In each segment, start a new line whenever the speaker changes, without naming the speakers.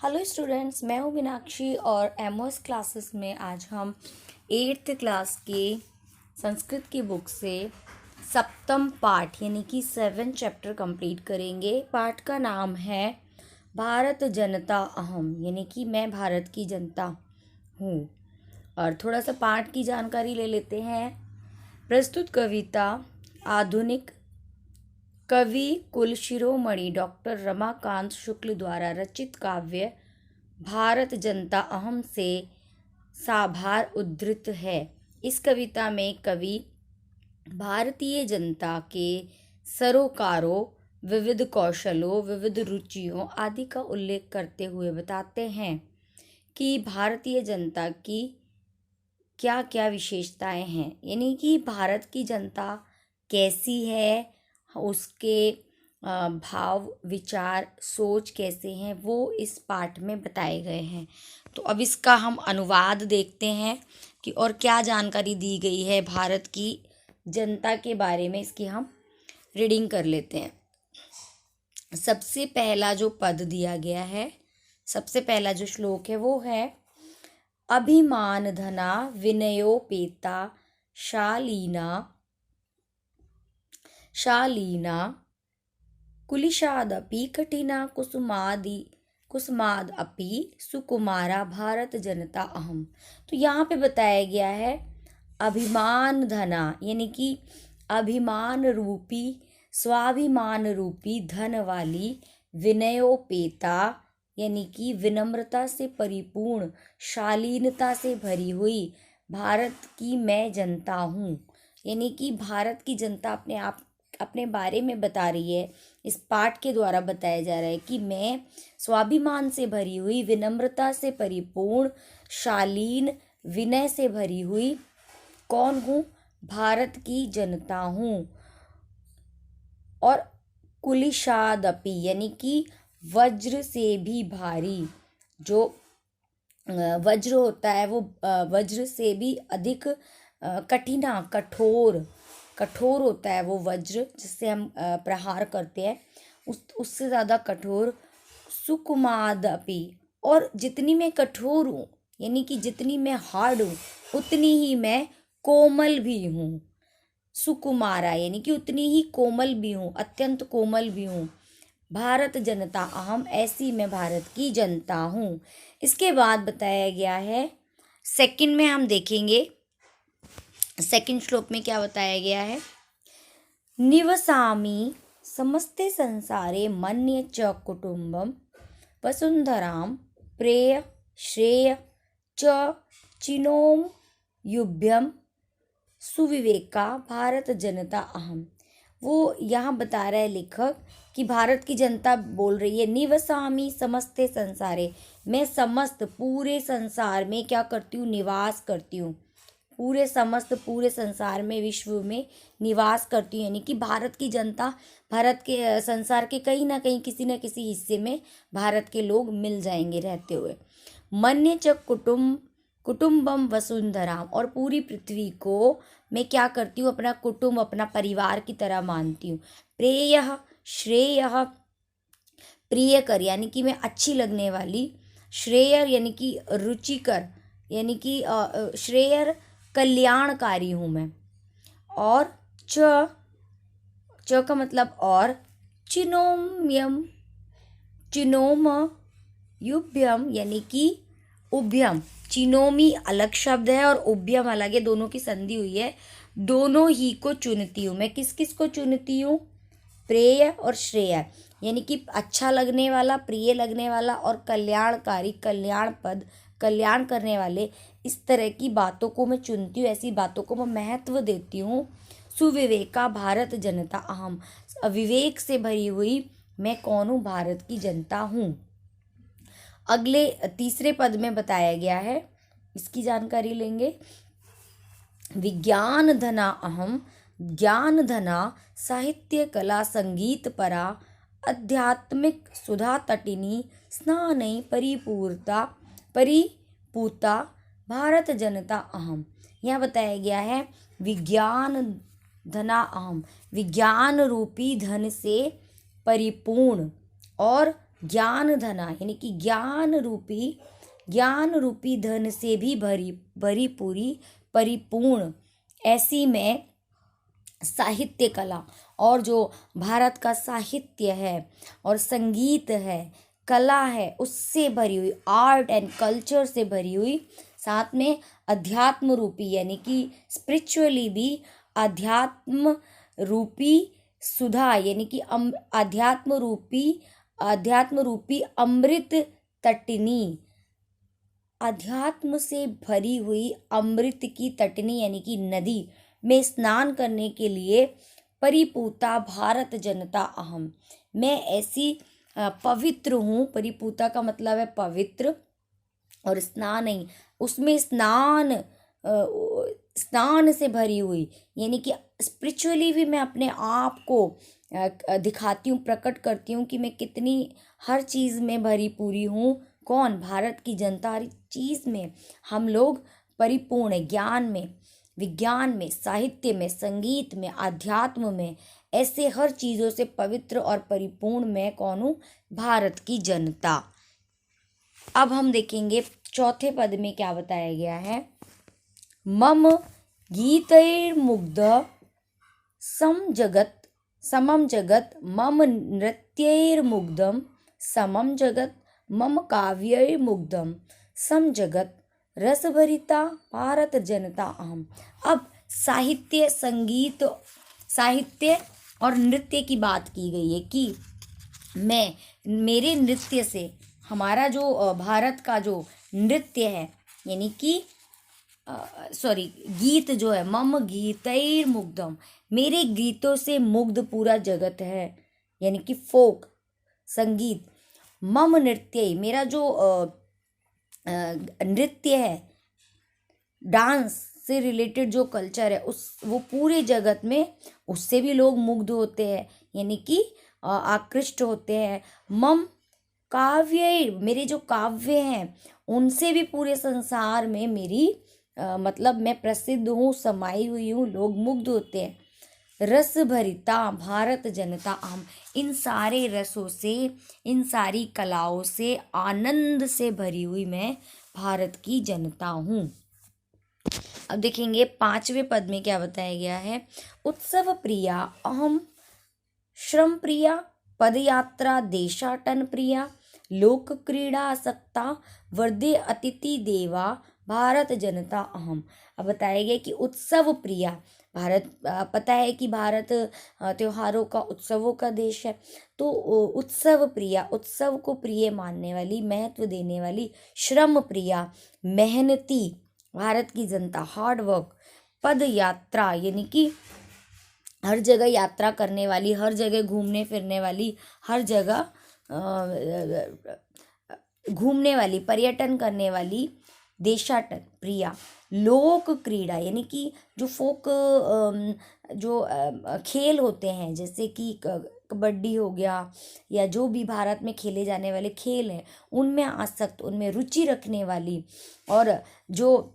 Hello students, मैं हूँ मीनाक्षी और एमओएस क्लासेस में आज हम 8th क्लास के संस्कृत की बुक से सप्तम पाठ यानी कि 7 चैप्टर कंप्लीट करेंगे। पाठ का नाम है भारत जनता अहम, यानी कि मैं भारत की जनता हूँ। और थोड़ा सा पाठ की जानकारी ले लेते हैं। प्रस्तुत कविता आधुनिक कवि कुल शिरोमणि डॉक्टर रमाकांत शुक्ल द्वारा रचित काव्य भारत जनता अहम से साभार उद्धृत है। इस कविता में कवि भारतीय जनता के सरोकारों, विविध कौशलों, विविध रुचियों आदि का उल्लेख करते हुए बताते हैं कि भारतीय जनता की क्या क्या विशेषताएं हैं, यानी कि भारत की जनता कैसी है, उसके भाव, विचार, सोच कैसे हैं, वो इस पाठ में बताए गए हैं। तो अब इसका हम अनुवाद देखते हैं कि और क्या जानकारी दी गई है भारत की जनता के बारे में। इसकी हम रीडिंग कर लेते हैं। सबसे पहला जो पद दिया गया है, सबसे पहला जो श्लोक है वो है अभिमान धना विनयोपेता शालीना कुलिशादपि कठिना कुसुमाद अपि सुकुमारा भारत जनता अहम। तो यहाँ पे बताया गया है अभिमान धना, यानी कि अभिमान रूपी, स्वाभिमान रूपी धन वाली, विनयोपेता यानी कि विनम्रता से परिपूर्ण, शालीनता से भरी हुई भारत की मैं जनता हूँ। यानी कि भारत की जनता अपने बारे में बता रही है। इस पाठ के द्वारा बताया जा रहा है कि मैं स्वाभिमान से भरी हुई, विनम्रता से परिपूर्ण, शालीन, विनय से भरी हुई कौन हूँ? भारत की जनता हूँ। और कुलिशादपि यानी कि वज्र से भी भारी, जो वज्र होता है वो वज्र से भी अधिक कठिना, कठोर होता है वो वज्र जिससे हम प्रहार करते हैं, उससे ज़्यादा कठोर। सुकुमादपि, और जितनी मैं कठोर हूँ यानी कि जितनी मैं हार्ड हूँ उतनी ही मैं कोमल भी हूँ। सुकुमारा यानी कि उतनी ही कोमल भी हूँ, अत्यंत कोमल भी हूँ। भारत जनता अहम, ऐसी मैं भारत की जनता हूँ। इसके बाद बताया गया है, सेकंड में हम देखेंगे सेकंड श्लोक में क्या बताया गया है। निवसामि समस्ते संसारे मन्ये च कुटुम्बम वसुंधरां प्रेय श्रेय च चिनोम युभ्यम सुविवेका भारत जनता अहम। वो यहाँ बता रहा है लेखक कि भारत की जनता बोल रही है निवसामि समस्ते संसारे, मैं समस्त पूरे संसार में क्या करती हूँ? निवास करती हूँ। पूरे संसार में, विश्व में निवास करती हूँ। यानी कि भारत की जनता, भारत के संसार के कहीं ना कहीं, किसी न किसी हिस्से में भारत के लोग मिल जाएंगे रहते हुए। मन्य च कुटुम्बम वसुंधराम, और पूरी पृथ्वी को मैं क्या करती हूँ? अपना कुटुंब, अपना परिवार की तरह मानती हूँ। प्रेय श्रेय, प्रियकर यानी कि मैं अच्छी लगने वाली, श्रेयर यानी कि रुचिकर, यानी कि श्रेयर कल्याणकारी हूँ मैं। और च का मतलब और, चिनोम युभ्यम यानी कि उभ्यम। चिनोमी अलग शब्द है और उभ्यम अलग है, दोनों की संधि हुई है। दोनों ही को चुनती हूँ मैं। किस किस को चुनती हूँ? प्रेय और श्रेय, यानी कि अच्छा लगने वाला, प्रिय लगने वाला, और कल्याणकारी, कल्याण करने वाले, इस तरह की बातों को मैं चुनती हूँ, ऐसी बातों को मैं महत्व देती हूँ। सुविवेका भारत जनता अहम, विवेक से भरी हुई मैं कौन हूँ? भारत की जनता हूँ। अगले तीसरे पद में बताया गया है, इसकी जानकारी लेंगे। विज्ञान धना अहम, ज्ञान धना साहित्य कला संगीत परा, आध्यात्मिक सुधा तटिनी स्नानै परिपूता भारत जनता अहम। यह बताया गया है विज्ञान धना अहम, विज्ञान रूपी धन से परिपूर्ण और ज्ञान धना यानी कि ज्ञान रूपी धन से भी भरी पूरी परिपूर्ण ऐसी मैं साहित्य कला, और जो भारत का साहित्य है और संगीत है, कला है, उससे भरी हुई, आर्ट एंड कल्चर से भरी हुई, साथ में अध्यात्म रूपी यानी कि स्पिरिचुअली भी अध्यात्म रूपी सुधा यानी कि अध्यात्म रूपी अमृत तटिनी, अध्यात्म से भरी हुई अमृत की तटनी यानी कि नदी में स्नान करने के लिए परिपूता भारत जनता अहम, मैं ऐसी पवित्र हूँ। परिपूता का मतलब है पवित्र, और स्नान नहीं, उसमें स्नान से भरी हुई यानी कि स्पिरिचुअली भी मैं अपने आप को दिखाती हूँ, प्रकट करती हूँ कि मैं कितनी हर चीज़ में भरी पूरी हूँ। कौन? भारत की जनता। हर चीज़ में हम लोग परिपूर्ण है, ज्ञान में, विज्ञान में, साहित्य में, संगीत में, आध्यात्म में, ऐसे हर चीज़ों से पवित्र और परिपूर्ण मैं कौन हूँ? भारत की जनता। अब हम देखेंगे चौथे पद में क्या बताया गया है। मम गीतैर्मुग्ध समम जगत मम नृत्यैर्मुग्धम समम जगत मम काव्यैर्मुग्धम सम जगत रसभरिता भारत जनता अहम। अब साहित्य और नृत्य की बात की गई है कि मेरे नृत्य से, हमारा जो भारत का जो नृत्य है यानी कि गीत जो है, मम गीतैर मुग्धम, मेरे गीतों से मुग्ध पूरा जगत है यानी कि फोक संगीत। मम नृत्य, मेरा जो नृत्य है, डांस से रिलेटेड जो कल्चर है, वो पूरे जगत में, उससे भी लोग मुग्ध होते हैं यानी कि आकृष्ट होते हैं। मम काव्य, मेरे जो काव्य हैं उनसे भी पूरे संसार में मेरी मतलब मैं प्रसिद्ध हूँ, समाई हुई हूँ, लोग मुग्ध होते हैं। रस भरिता भारत जनता अहम, इन सारे रसों से, इन सारी कलाओं से, आनंद से भरी हुई मैं भारत की जनता हूँ। अब देखेंगे पांचवें पद में क्या बताया गया है। उत्सव प्रिया अहम श्रम प्रिया पदयात्रा देशाटन प्रिया लोक क्रीड़ा आसक्ता वर्दे अतिथि देवा भारत जनता अहम। अब बताया गया कि उत्सव प्रिया, भारत, पता है कि भारत त्योहारों का, उत्सवों का देश है, तो उत्सव प्रिया, उत्सव को प्रिय मानने वाली, महत्व देने वाली, श्रम प्रिया, मेहनती भारत की जनता, हार्ड वर्क, पद यात्रा यानी कि हर जगह यात्रा करने वाली, हर जगह घूमने फिरने वाली, हर जगह घूमने वाली, पर्यटन करने वाली, देशाटन प्रिया, लोक क्रीड़ा यानी कि जो फोक जो खेल होते हैं, जैसे कि कबड्डी हो गया या जो भी भारत में खेले जाने वाले खेल हैं, उनमें आसक्त, उनमें रुचि रखने वाली, और जो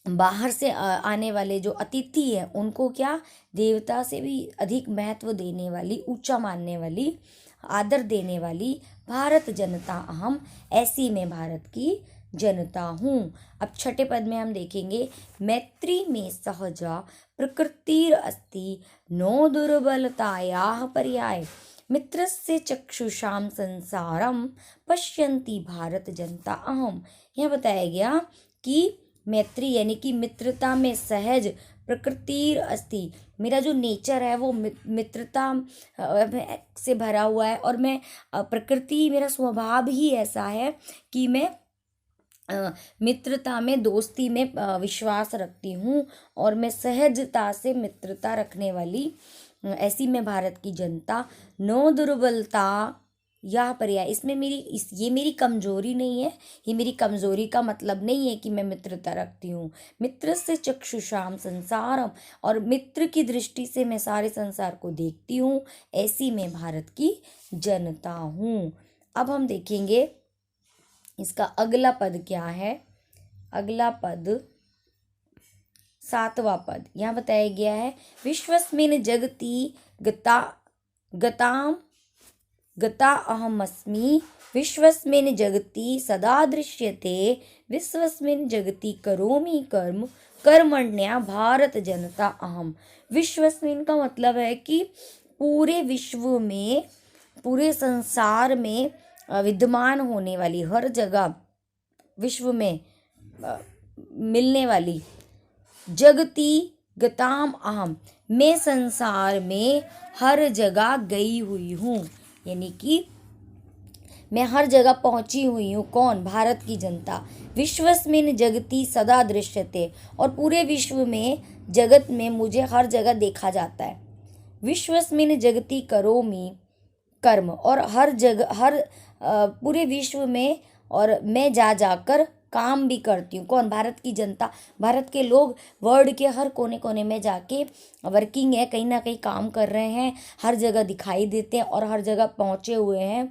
बाहर से आने वाले जो अतिथि हैं उनको क्या, देवता से भी अधिक महत्व देने वाली, ऊंचा मानने वाली, आदर देने वाली भारत जनता अहम, ऐसी मैं भारत की जनता हूँ। अब छठे पद में हम देखेंगे, मैत्री में सहजा प्रकृतिर अस्ति नो दुर्बलतायाः पर्याय मित्रस्य चक्षुषाम संसारम पश्यन्ति भारत जनता अहम। यह बताया गया कि मैत्री यानी कि मित्रता में सहज, प्रकृतिर अस्ति, मेरा जो नेचर है वो मित्रता से भरा हुआ है, और मैं प्रकृति, मेरा स्वभाव ही ऐसा है कि मैं मित्रता में, दोस्ती में विश्वास रखती हूँ, और मैं सहजता से मित्रता रखने वाली, ऐसी मैं भारत की जनता। नो दुर्बलता यह पर्याय, इसमें ये मेरी कमजोरी नहीं है, ये मेरी कमजोरी का मतलब नहीं है कि मैं मित्रता रखती हूँ। मित्र से चक्षुषाम संसारम, और मित्र की दृष्टि से मैं सारे संसार को देखती हूँ, ऐसी मैं भारत की जनता हूँ। अब हम देखेंगे इसका अगला पद क्या है। अगला पद, सातवां पद, यहाँ बताया गया है, विश्वस्मिन् जगति गताम गता अहमस्मि विश्वस्मिन् जगति सदा दृश्यते विश्वस्मिन् जगति करोमि कर्म कर्मण्या भारत जनता अहम। विश्वस्मिन् का मतलब है कि पूरे विश्व में, पूरे संसार में विद्यमान होने वाली, हर जगह विश्व में मिलने वाली, जगति गताम अहम, मैं संसार में हर जगह गई हुई हूँ, यानी कि मैं हर जगह पहुंची हुई हूँ। कौन? भारत की जनता। विश्वस्मिन् जगति सदा दृश्यते, और पूरे विश्व में, जगत में मुझे हर जगह देखा जाता है। विश्वस्मिन् जगति करोमि कर्म, और हर जगह, हर पूरे विश्व में, और मैं जा जाकर काम भी करती हूँ। कौन? भारत की जनता। भारत के लोग वर्ल्ड के हर कोने कोने में जाके वर्किंग है, कहीं ना कहीं काम कर रहे हैं, हर जगह दिखाई देते हैं और हर जगह पहुंचे हुए हैं।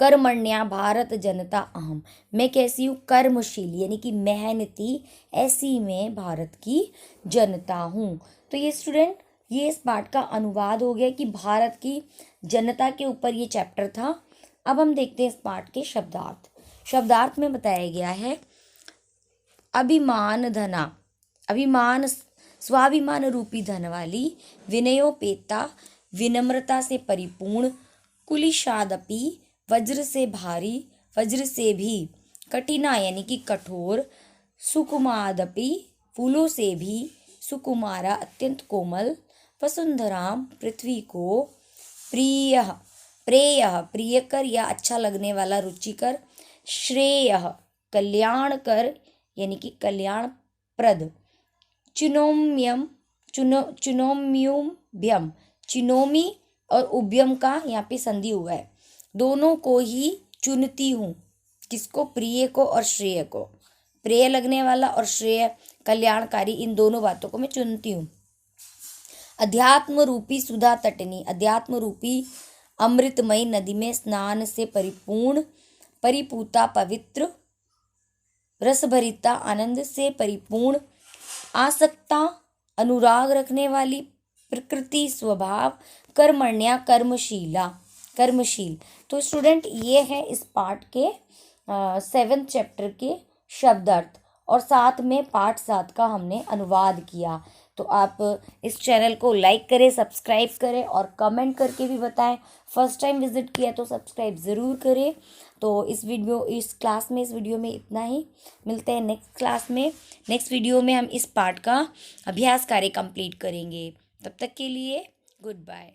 कर्मण्या भारत जनता अहम, मैं कैसी हूँ? कर्मशील, यानी कि मेहनती, ऐसी मैं भारत की जनता हूँ। तो ये स्टूडेंट, ये इस पाठ का अनुवाद हो गया कि भारत की जनता के ऊपर ये चैप्टर था। अब हम देखते हैं इस पाठ के शब्दार्थ। शब्दार्थ में बताया गया है अभिमान धना, अभिमान स्वाभिमान रूपी धन वाली, विनयोपेता विनम्रता से परिपूर्ण, कुलिशादपि वज्र से भारी, वज्र से भी, कठिना यानी कि कठोर, सुकुमादपि फूलों से भी, सुकुमारा अत्यंत कोमल, वसुंधराम पृथ्वी को, प्रिय प्रेय प्रियकर या अच्छा लगने वाला, रुचिकर, श्रेय कल्याणकर यानी कि कल्याणप्रद, चिनोम्यम चिनोम्युभ्यम, चिनोमी और उभ्यम का यहाँ पे संधि हुआ है, दोनों को ही चुनती हूँ। किसको? प्रिय को और श्रेय को। प्रिय लगने वाला और श्रेय कल्याणकारी, इन दोनों बातों को मैं चुनती हूँ। अध्यात्म रूपी सुधा तटनी, अध्यात्म रूपी अमृतमयी नदी में स्नान से परिपूर्ण, परिपूता पवित्र, रसभरिता आनंद से परिपूर्ण, आसक्ता अनुराग रखने वाली, प्रकृति स्वभाव, कर्मण्या कर्मशीला, कर्मशील। तो स्टूडेंट, ये है इस पाठ के 7th चैप्टर के शब्दार्थ, और साथ में पाठ 7 का हमने अनुवाद किया। तो आप इस चैनल को लाइक करें, सब्सक्राइब करें और कमेंट करके भी बताएं। फर्स्ट टाइम विजिट किया तो सब्सक्राइब ज़रूर करें। तो इस क्लास में, इस वीडियो में इतना ही। मिलते हैं नेक्स्ट क्लास में। नेक्स्ट वीडियो में हम इस पाठ का अभ्यास कार्य कंप्लीट करेंगे। तब तक के लिए गुड बाय।